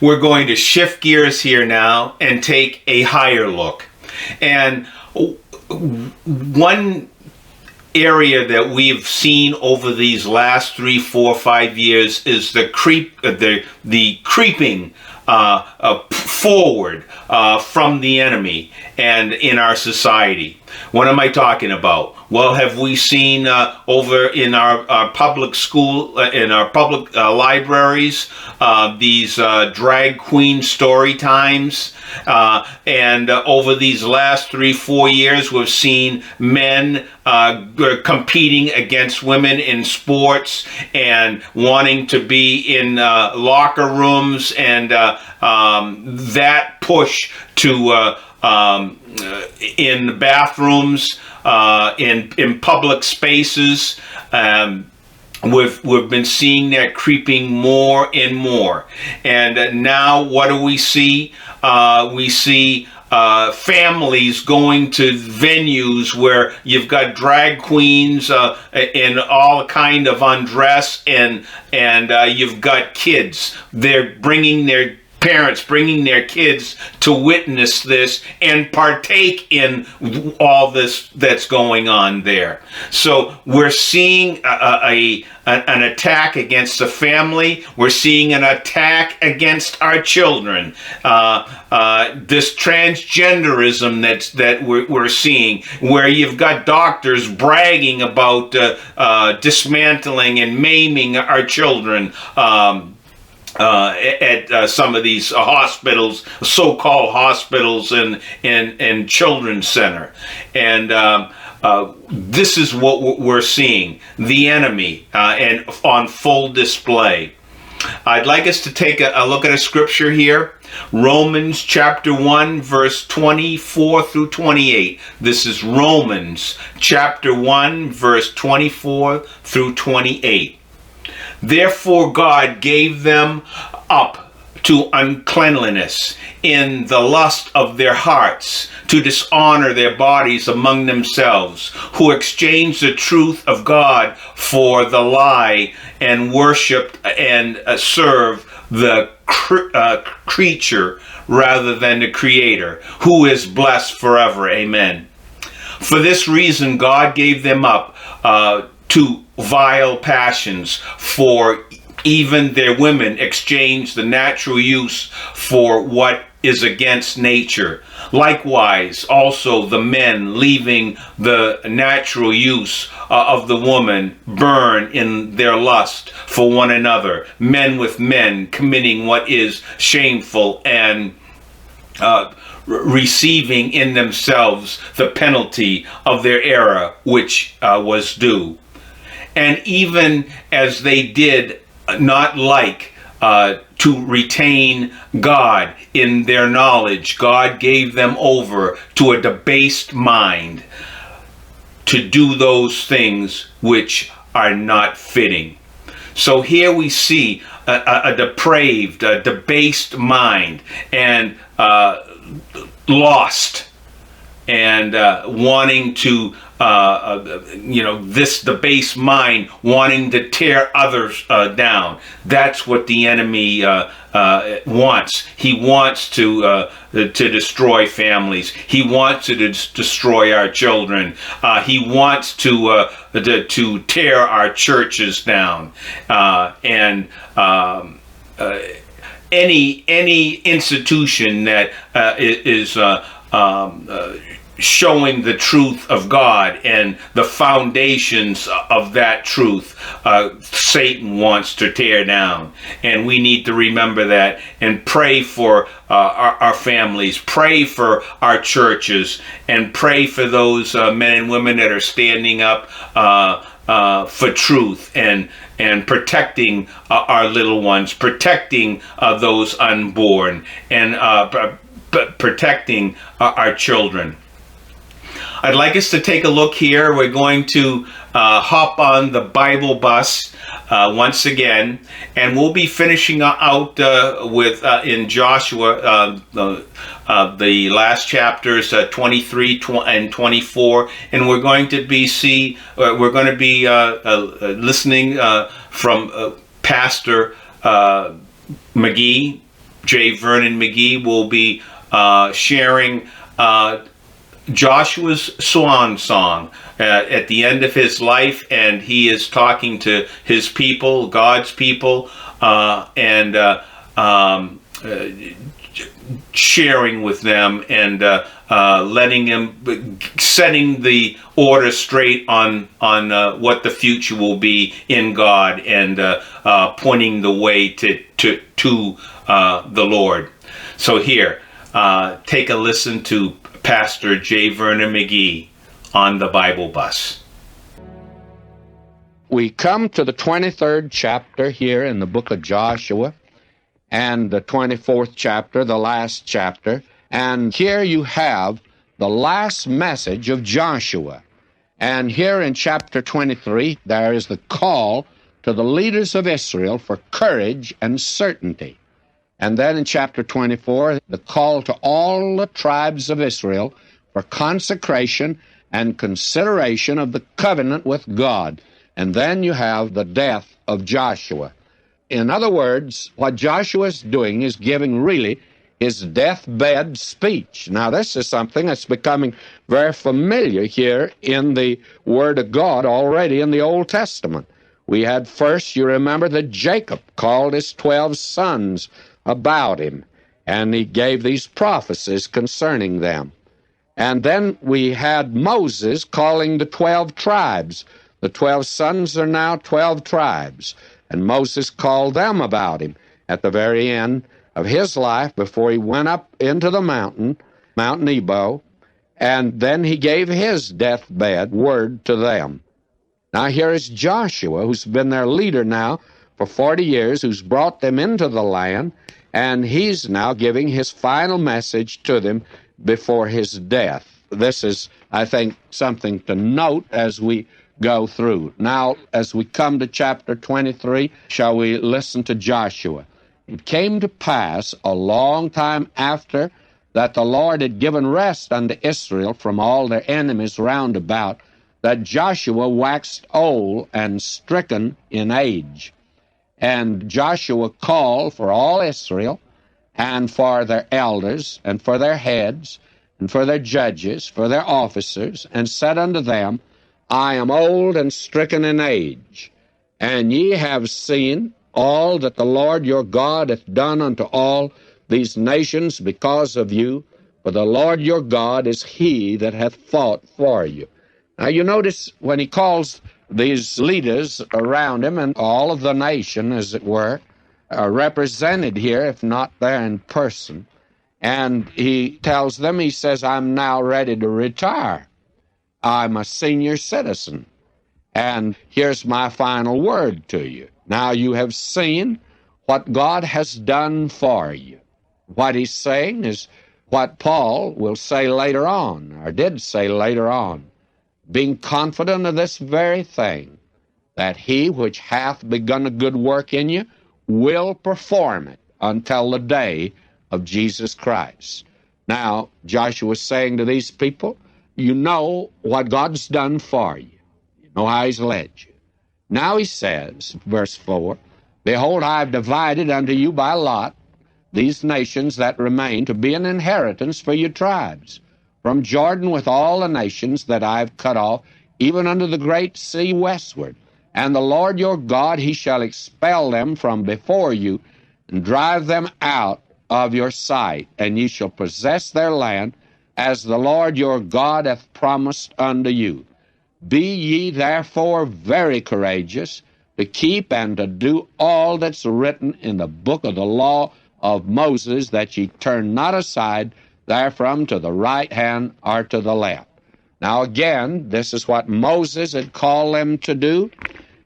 We're going to shift gears here now and take a higher look. And one area that we've seen over these last 3, 4, 5 years is the creeping forward from the enemy and in our society. What am I talking about? Well, have we seen over in our public school, in our public libraries, these drag queen story times? And over these last 3, 4 years, we've seen men competing against women in sports and wanting to be in locker rooms, and that push to in bathrooms, in public spaces. We've been seeing that creeping more and more. And now what do we see? We see families going to venues where you've got drag queens in all kind of undress, and you've got kids. They're bringing their parents bringing their kids to witness this and partake in all this that's going on there. So we're seeing an attack against the family. We're seeing an attack against our children. This transgenderism that we're seeing, where you've got doctors bragging about dismantling and maiming our children. At some of these hospitals, so-called hospitals and children's center. And this is what we're seeing, the enemy, and on full display. I'd like us to take a look at a scripture here. Romans chapter 1, verse 24 through 28. This is Romans chapter 1, verse 24 through 28. Therefore God gave them up to uncleanliness in the lust of their hearts, to dishonor their bodies among themselves, who exchanged the truth of God for the lie, and worshipped and served the creature rather than the Creator, who is blessed forever. Amen. For this reason God gave them up to vile passions, for even their women exchange the natural use for what is against nature. Likewise, also the men, leaving the natural use of the woman, burn in their lust for one another, men with men, committing what is shameful, and receiving in themselves the penalty of their error, which was due. And even as they did not like to retain God in their knowledge, God gave them over to a debased mind to do those things which are not fitting. So here we see a depraved, debased mind, and lost, and wanting to this debased mind wanting to tear others down. That's what the enemy wants. He wants to destroy families. He wants to destroy our children. He wants to tear our churches down. And any institution that is showing the truth of God and the foundations of that truth, Satan wants to tear down. And we need to remember that and pray for our families, pray for our churches, and pray for those men and women that are standing up for truth and protecting our little ones, protecting those unborn, and protecting our children. I'd like us to take a look here. We're going to hop on the Bible bus once again, and we'll be finishing out with in Joshua the last chapters 23 and 24, and we're going to be listening from Pastor McGee J. Vernon McGee will be sharing Joshua's swan song at the end of his life, and he is talking to his people, God's people, and sharing with them and letting them, setting the order straight on what the future will be in God, and pointing the way to the Lord. So here, take a listen to Pastor J. Vernon McGee on the Bible Bus. We come to the 23rd chapter here in the book of Joshua, and the 24th chapter, the last chapter. And here you have the last message of Joshua. And here in chapter 23, there is the call to the leaders of Israel for courage and certainty. And then in chapter 24, the call to all the tribes of Israel for consecration and consideration of the covenant with God. And then you have the death of Joshua. In other words, what Joshua is doing is giving really his deathbed speech. Now, this is something that's becoming very familiar here in the Word of God already in the Old Testament. We had first, you remember, that Jacob called his 12 sons about him, and he gave these prophecies concerning them. And then we had Moses calling the 12 tribes. The 12 sons are now 12 tribes, and Moses called them about him at the very end of his life before he went up into the mountain, Mount Nebo, and then he gave his deathbed word to them. Now here is Joshua, who's been their leader now for 40 years, who's brought them into the land, and he's now giving his final message to them before his death. This is, I think, something to note as we go through. Now, as we come to chapter 23, shall we listen to Joshua? It came to pass a long time after that the Lord had given rest unto Israel from all their enemies round about, that Joshua waxed old and stricken in age. And Joshua called for all Israel, and for their elders, and for their heads, and for their judges, for their officers, and said unto them, I am old and stricken in age, and ye have seen all that the Lord your God hath done unto all these nations because of you, for the Lord your God is he that hath fought for you. Now you notice when he calls these leaders around him, and all of the nation, as it were, are represented here, if not there in person, and he tells them, he says, I'm now ready to retire. I'm a senior citizen, and here's my final word to you. Now you have seen what God has done for you. What he's saying is what Paul will say later on, or did say later on, being confident of this very thing, that he which hath begun a good work in you will perform it until the day of Jesus Christ. Now, Joshua was saying to these people, you know what God's done for you. You know how he's led you. Now he says, verse 4, Behold, I have divided unto you by lot these nations that remain to be an inheritance for your tribes, from Jordan with all the nations that I have cut off, even unto the great sea westward. And the Lord your God, he shall expel them from before you, and drive them out of your sight, and ye shall possess their land, as the Lord your God hath promised unto you. Be ye therefore very courageous, to keep and to do all that's written in the book of the law of Moses, that ye turn not aside therefrom to the right hand or to the left. Now again, this is what Moses had called them to do,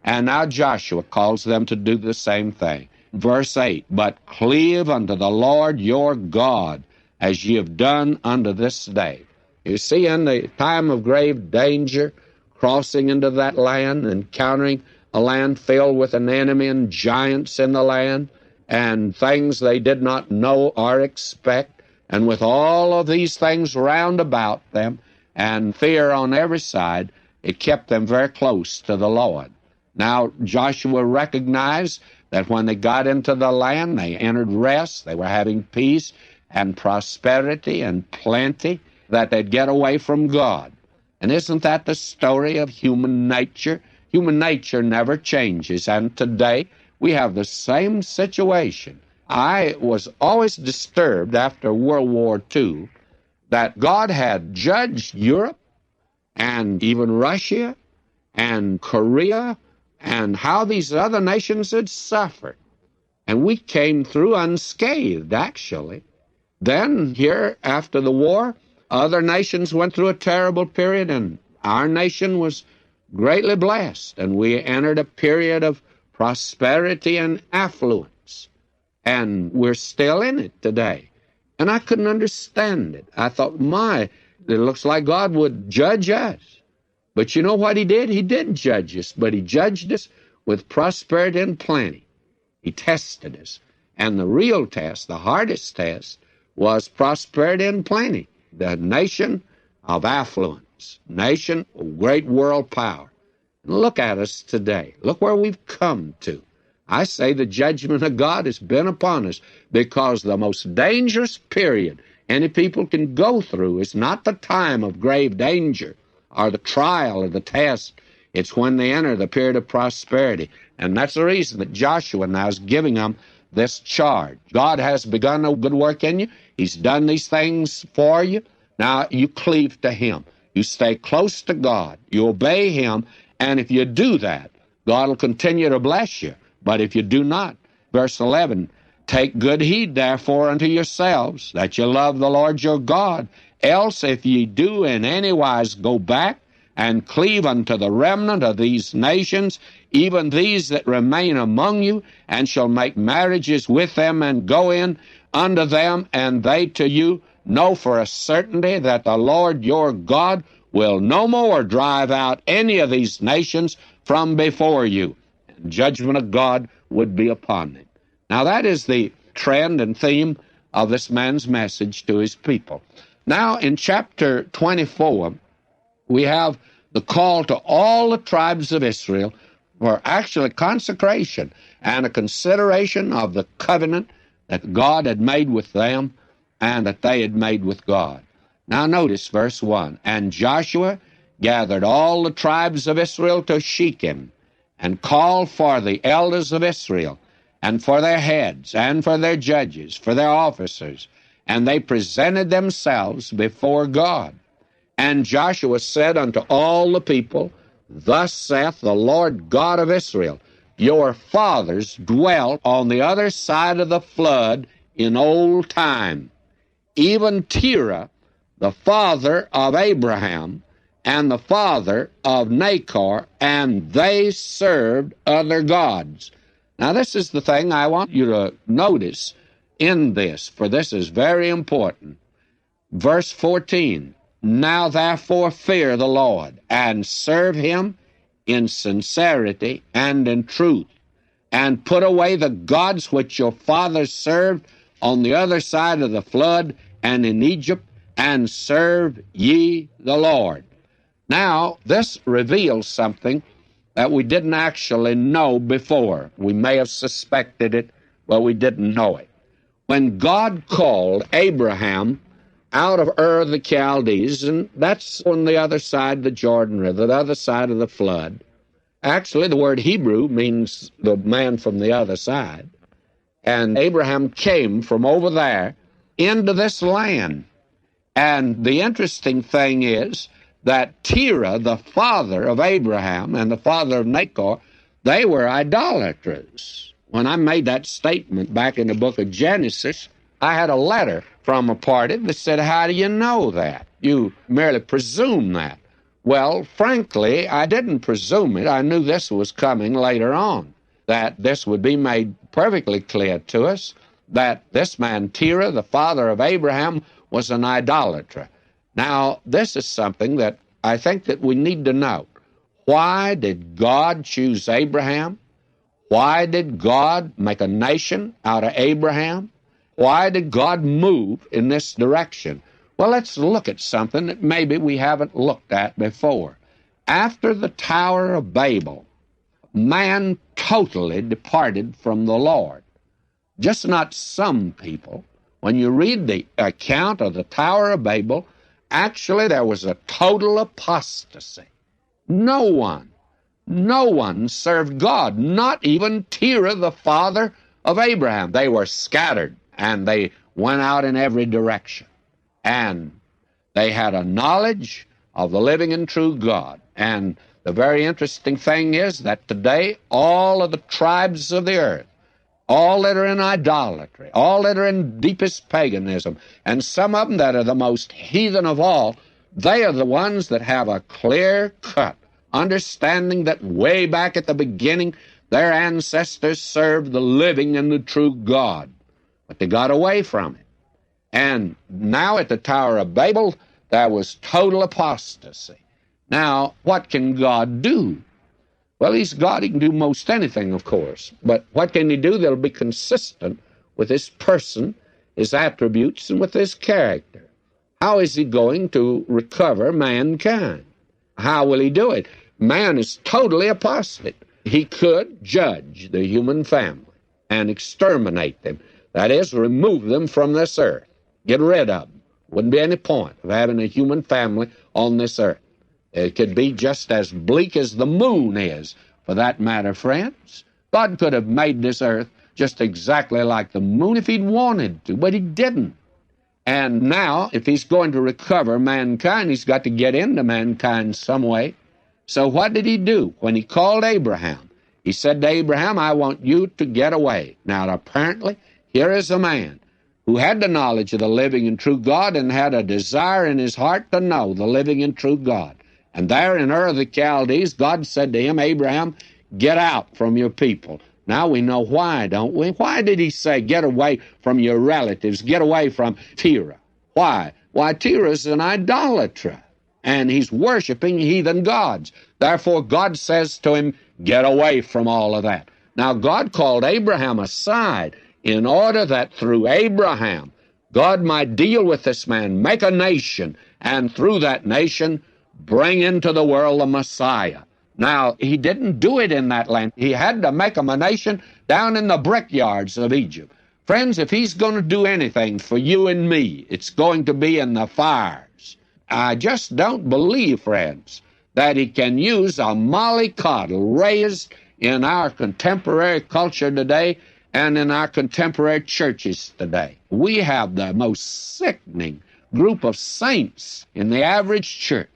and now Joshua calls them to do the same thing. Verse 8, But cleave unto the Lord your God, as ye have done unto this day. You see, in the time of grave danger, crossing into that land, encountering a land filled with an enemy and giants in the land, and things they did not know or expect, and with all of these things round about them, and fear on every side, it kept them very close to the Lord. Now, Joshua recognized that when they got into the land, they entered rest, they were having peace and prosperity and plenty, that they'd get away from God. And isn't that the story of human nature? Human nature never changes, and today we have the same situation. I was always disturbed after World War II that God had judged Europe and even Russia and Korea and how these other nations had suffered. And we came through unscathed, actually. Then, here, after the war, other nations went through a terrible period, and our nation was greatly blessed, and we entered a period of prosperity and affluence, and we're still in it today. And I couldn't understand it. I thought, it looks like God would judge us. But you know what he did? He did judge us, but he judged us with prosperity and plenty. He tested us. And the real test, the hardest test, was prosperity and plenty. The nation of affluence, nation of great world power. And look at us today. Look where we've come to. I say the judgment of God has been upon us because the most dangerous period any people can go through is not the time of grave danger or the trial or the test. It's when they enter the period of prosperity. And that's the reason that Joshua now is giving them this charge. God has begun a good work in you. He's done these things for you. Now you cleave to him. You stay close to God. You obey him. And if you do that, God will continue to bless you. But if you do not, verse 11, take good heed, therefore, unto yourselves, that you love the Lord your God. Else, if ye do in any wise go back and cleave unto the remnant of these nations, even these that remain among you, and shall make marriages with them, and go in unto them, and they to you, know for a certainty that the Lord your God will no more drive out any of these nations from before you. And judgment of God would be upon them. Now that is the trend and theme of this man's message to his people. Now in chapter 24, we have the call to all the tribes of Israel for actually consecration and a consideration of the covenant that God had made with them and that they had made with God. Now notice verse 1, and Joshua gathered all the tribes of Israel to Shechem, and called for the elders of Israel, and for their heads, and for their judges, for their officers, and they presented themselves before God. And Joshua said unto all the people, Thus saith the Lord God of Israel, Your fathers dwelt on the other side of the flood in old time, even Terah, the father of Abraham, and the father of Nachor, and they served other gods. Now this is the thing I want you to notice in this, for this is very important. Verse 14, Now therefore fear the Lord, and serve him in sincerity and in truth, and put away the gods which your fathers served on the other side of the flood and in Egypt, and serve ye the Lord. Now, this reveals something that we didn't actually know before. We may have suspected it, but we didn't know it. When God called Abraham out of Ur of the Chaldees, and that's on the other side of the Jordan River, the other side of the flood. Actually, the word Hebrew means the man from the other side. And Abraham came from over there into this land. And the interesting thing is that Terah, the father of Abraham and the father of Nachor, they were idolaters. When I made that statement back in the book of Genesis, I had a letter from a party that said, How do you know that? You merely presume that. Well, frankly, I didn't presume it. I knew this was coming later on, that this would be made perfectly clear to us, that this man Terah, the father of Abraham, was an idolater. Now, this is something that I think that we need to know. Why did God choose Abraham? Why did God make a nation out of Abraham? Why did God move in this direction? Well, let's look at something that maybe we haven't looked at before. After the Tower of Babel, man totally departed from the Lord. Just not some people. When you read the account of the Tower of Babel, actually there was a total apostasy. No one served God, not even Terah, the father of Abraham. They were scattered, and they went out in every direction. And they had a knowledge of the living and true God. And the very interesting thing is that today all of the tribes of the earth, all that are in idolatry, all that are in deepest paganism, and some of them that are the most heathen of all, they are the ones that have a clear-cut understanding that way back at the beginning their ancestors served the living and the true God. But they got away from it. And now at the Tower of Babel, there was total apostasy. Now, what can God do? Well, He's God. He can do most anything, of course. But what can He do that'll be consistent with His person, His attributes, and with His character? How is He going to recover mankind? How will He do it? Man is totally apostate. He could judge the human family and exterminate them. That is, remove them from this earth. Get rid of them. Wouldn't be any point of having a human family on this earth. It could be just as bleak as the moon is, for that matter, friends. God could have made this earth just exactly like the moon if He'd wanted to, but He didn't. And now, if He's going to recover mankind, He's got to get into mankind some way. So what did He do? When He called Abraham, He said to Abraham, I want you to get away. Now, apparently, here is a man who had the knowledge of the living and true God and had a desire in his heart to know the living and true God. And there in Ur of the Chaldees, God said to him, Abraham, get out from your people. Now we know why, don't we? Why did He say, get away from your relatives, get away from Terah? Why? Why, Terah's an idolater, and he's worshiping heathen gods. Therefore, God says to him, get away from all of that. Now, God called Abraham aside in order that through Abraham, God might deal with this man, make a nation, and through that nation, bring into the world the Messiah. Now, He didn't do it in that land. He had to make him a nation down in the brickyards of Egypt. Friends, if He's going to do anything for you and me, it's going to be in the fires. I just don't believe, friends, that He can use a mollycoddle raised in our contemporary culture today and in our contemporary churches today. We have the most sickening group of saints in the average church.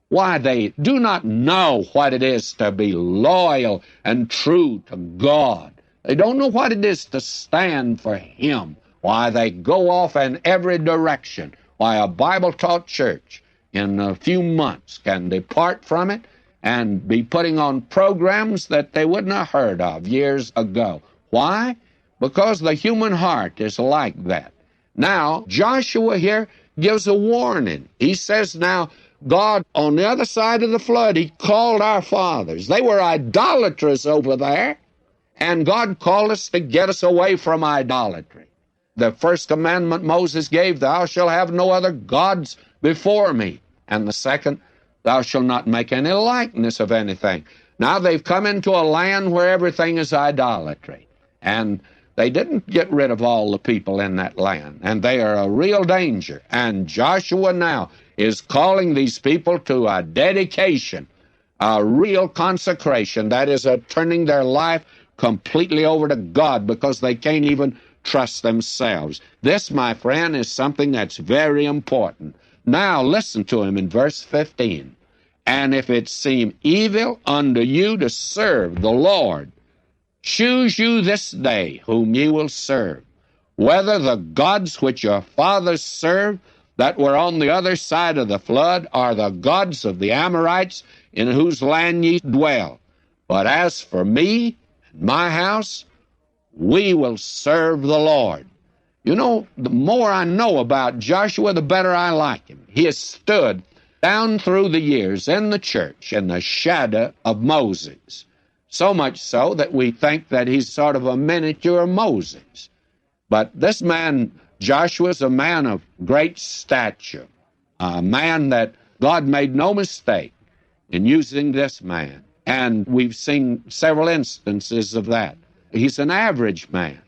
Why, they do not know what it is to be loyal and true to God. They don't know what it is to stand for Him. Why, they go off in every direction. Why, a Bible-taught church in a few months can depart from it and be putting on programs that they wouldn't have heard of years ago. Why? Because the human heart is like that. Now, Joshua here gives a warning. He says now, God, on the other side of the flood, He called our fathers. They were idolaters over there, and God called us to get us away from idolatry. The first commandment Moses gave, thou shalt have no other gods before me. And the second, thou shalt not make any likeness of anything. Now they've come into a land where everything is idolatry, and they didn't get rid of all the people in that land, and they are a real danger. And Joshua now is calling these people to a dedication, a real consecration. That is, turning their life completely over to God because they can't even trust themselves. This, my friend, is something that's very important. Now listen to him in verse 15. And if it seem evil unto you to serve the Lord, choose you this day whom ye will serve, whether the gods which your fathers served that were on the other side of the flood are the gods of the Amorites in whose land ye dwell. But as for me and my house, we will serve the Lord. You know, the more I know about Joshua, the better I like him. He has stood down through the years in the church in the shadow of Moses, so much so that we think that he's sort of a miniature Moses. But this man, Joshua, is a man of great stature, a man that God made no mistake in using this man. And we've seen several instances of that. He's an average man.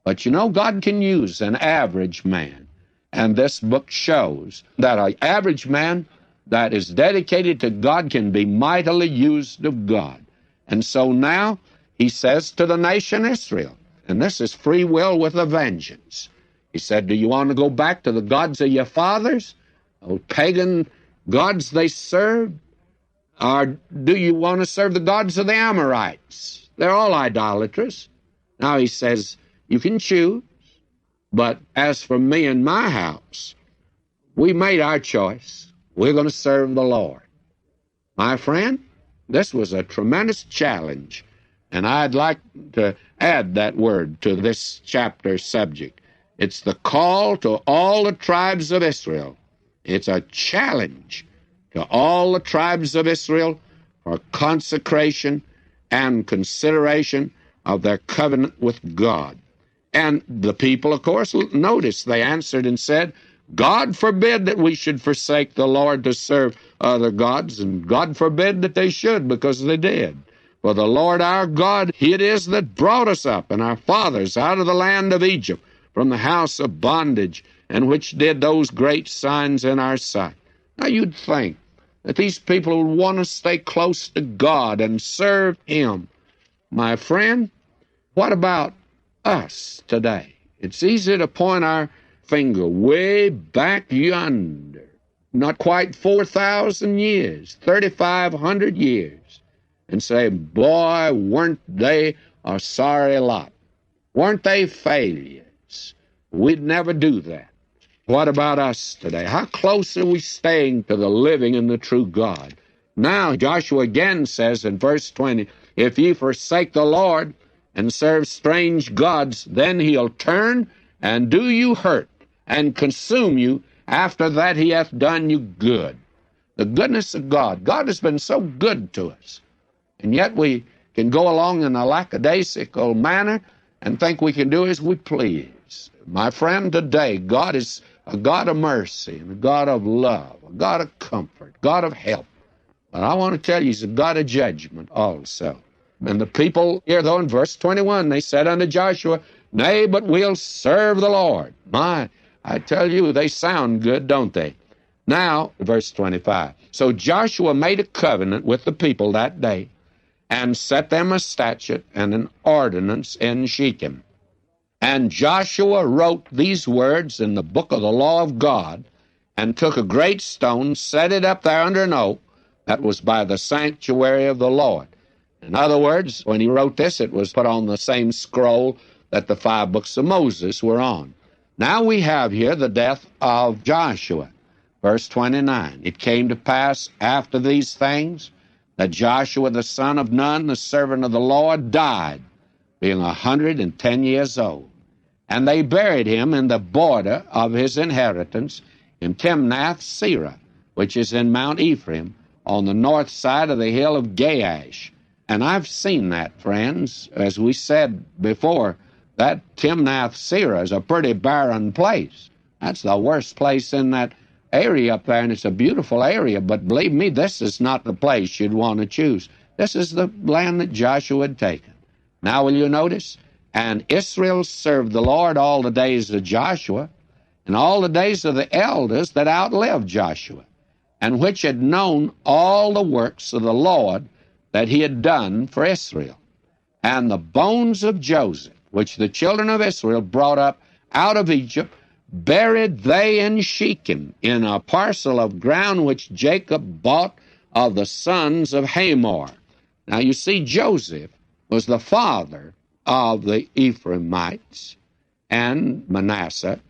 But you know, God can use an average man. And this book shows that an average man that is dedicated to God can be mightily used of God. And so now he says to the nation Israel, and this is free will with a vengeance. He said, do you want to go back to the gods of your fathers, old pagan gods they served? Or do you want to serve the gods of the Amorites? They're all idolatrous. Now he says, you can choose, but as for me and my house, we made our choice. We're going to serve the Lord. My friend, this was a tremendous challenge, and I'd like to add that word to this chapter subject. It's the call to all the tribes of Israel. It's a challenge to all the tribes of Israel for consecration and consideration of their covenant with God. And the people, of course, notice they answered and said, God forbid that we should forsake the Lord to serve other gods, and God forbid that they should, because they did. For the Lord our God, He it is that brought us up and our fathers out of the land of Egypt, from the house of bondage, and which did those great signs in our sight. Now you'd think that these people would want to stay close to God and serve Him. My friend, what about us today? It's easy to point our finger way back yonder, not quite 4,000 years, 3,500 years, and say, boy, weren't they a sorry lot? Weren't they failures? We'd never do that. What about us today? How close are we staying to the living and the true God? Now, Joshua again says in verse 20, if ye forsake the Lord and serve strange gods, then He'll turn and do you hurt and consume you. After that He hath done you good. The goodness of God. God has been so good to us. And yet we can go along in a lackadaisical manner and think we can do as we please. My friend, today, God is a God of mercy and a God of love, a God of comfort, God of help. But I want to tell you, He's a God of judgment also. And the people here, though, in verse 21, they said unto Joshua, nay, but we'll serve the Lord. My, I tell you, they sound good, don't they? Now, verse 25. So Joshua made a covenant with the people that day, and set them a statute and an ordinance in Shechem. And Joshua wrote these words in the book of the law of God, and took a great stone, set it up there under an oak that was by the sanctuary of the Lord. In other words, when he wrote this, it was put on the same scroll that the 5 books of Moses were on. Now we have here the death of Joshua. Verse 29, it came to pass after these things that Joshua the son of Nun, the servant of the Lord, died, being 110 years old. And they buried him in the border of his inheritance in Timnath-Serah, which is in Mount Ephraim, on the north side of the hill of Gaash. And I've seen that, friends. As we said before, that Timnath-Serah is a pretty barren place. That's the worst place in that area up there, and it's a beautiful area, but believe me, this is not the place you'd want to choose. This is the land that Joshua had taken. Now will you notice? And Israel served the Lord all the days of Joshua, and all the days of the elders that outlived Joshua, and which had known all the works of the Lord that He had done for Israel. And the bones of Joseph, which the children of Israel brought up out of Egypt, buried they in Shechem, in a parcel of ground which Jacob bought of the sons of Hamor. Now you see, Joseph was the father of the Ephraimites and Manasseh.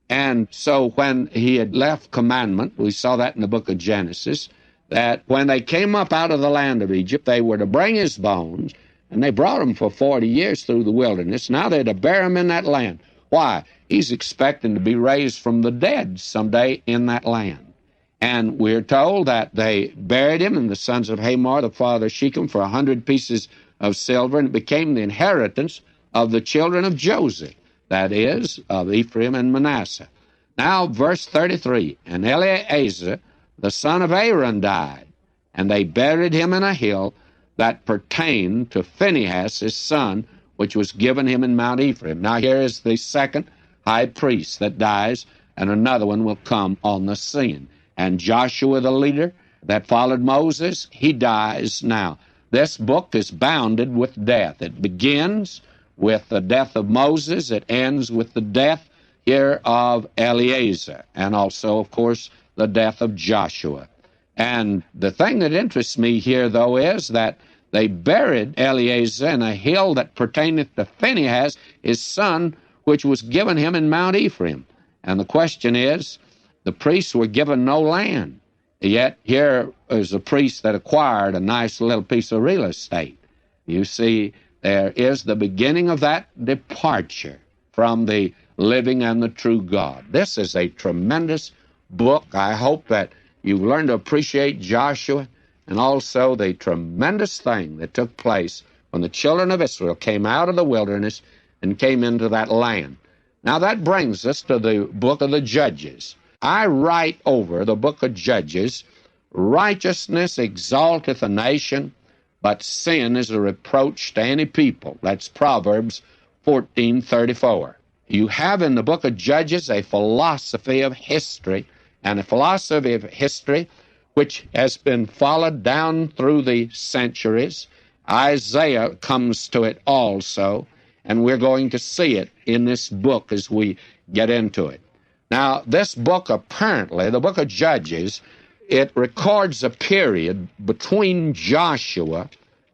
And so when he had left commandment, we saw that in the book of Genesis, that when they came up out of the land of Egypt, they were to bring his bones, and they brought them for 40 years through the wilderness. Now they're to bury him in that land. Why? He's expecting to be raised from the dead someday in that land. And we're told that they buried him, and the sons of Hamor, the father of Shechem, for 100 pieces of silver, and it became the inheritance of the children of Joseph, that is, of Ephraim and Manasseh. Now, verse 33, and Eleazar, the son of Aaron, died, and they buried him in a hill that pertain to Phinehas, his son, which was given him in Mount Ephraim. Now here is the second high priest that dies, and another one will come on the scene. And Joshua, the leader that followed Moses, he dies now. This book is bounded with death. It begins with the death of Moses. It ends with the death here of Eleazar, and also, of course, the death of Joshua. And the thing that interests me here, though, is that they buried Eleazar in a hill that pertaineth to Phinehas, his son, which was given him in Mount Ephraim. And the question is, the priests were given no land. Yet here is a priest that acquired a nice little piece of real estate. You see, there is the beginning of that departure from the living and the true God. This is a tremendous book. I hope that you've learned to appreciate Joshua and also the tremendous thing that took place when the children of Israel came out of the wilderness and came into that land. Now that brings us to the book of the Judges. I write over the book of Judges, righteousness exalteth a nation, but sin is a reproach to any people. That's Proverbs 14:34. You have in the book of Judges a philosophy of history, and a philosophy of history which has been followed down through the centuries. Isaiah comes to it also, and we're going to see it in this book as we get into it. Now, this book apparently, the book of Judges, it records a period between Joshua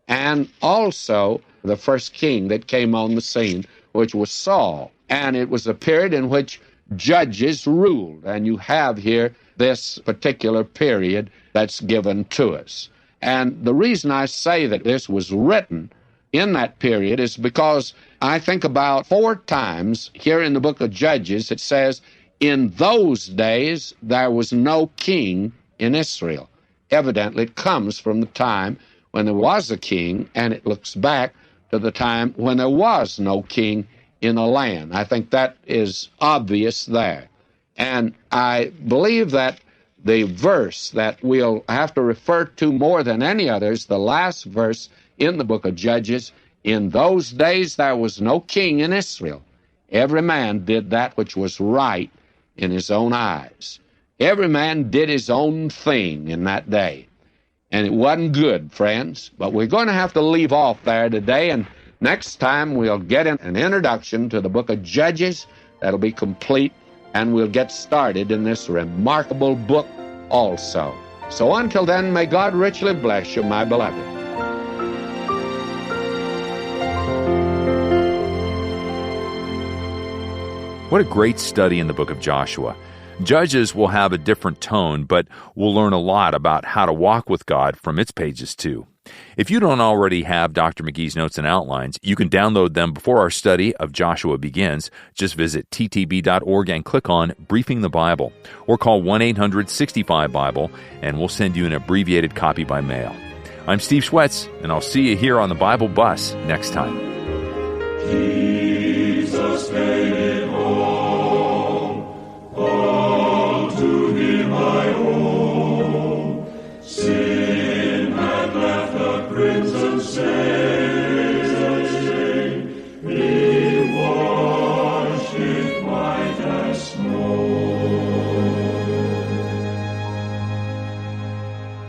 and also the first king that came on the scene, which was Saul. And it was a period in which judges ruled. And you have here this particular period that's given to us. And the reason I say that this was written in that period is because I think about 4 times here in the book of Judges it says, in those days there was no king in Israel. Evidently it comes from the time when there was a king, and it looks back to the time when there was no king in the land. I think that is obvious there. And I believe that the verse that we'll have to refer to more than any others, the last verse in the book of Judges, in those days there was no king in Israel. Every man did that which was right in his own eyes. Every man did his own thing in that day. And it wasn't good, friends. But we're going to have to leave off there today, and next time we'll get an introduction to the book of Judges that'll be complete, and we'll get started in this remarkable book also. So until then, may God richly bless you, my beloved. What a great study in the book of Joshua. Judges will have a different tone, but we'll learn a lot about how to walk with God from its pages too. If you don't already have Dr. McGee's notes and outlines, you can download them before our study of Joshua begins. Just visit ttb.org and click on Briefing the Bible, or call 1-800-65-BIBLE, and we'll send you an abbreviated copy by mail. I'm Steve Schwetz, and I'll see you here on the Bible Bus next time. Jesus made it home, all to Him I owe. Sin had left a crimson stain, He washed it white as snow.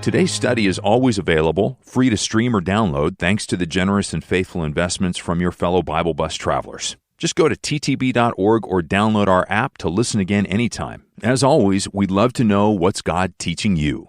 Today's study is always available, free to stream or download, thanks to the generous and faithful investments from your fellow Bible Bus travelers. Just go to ttb.org or download our app to listen again anytime. As always, we'd love to know what's God teaching you.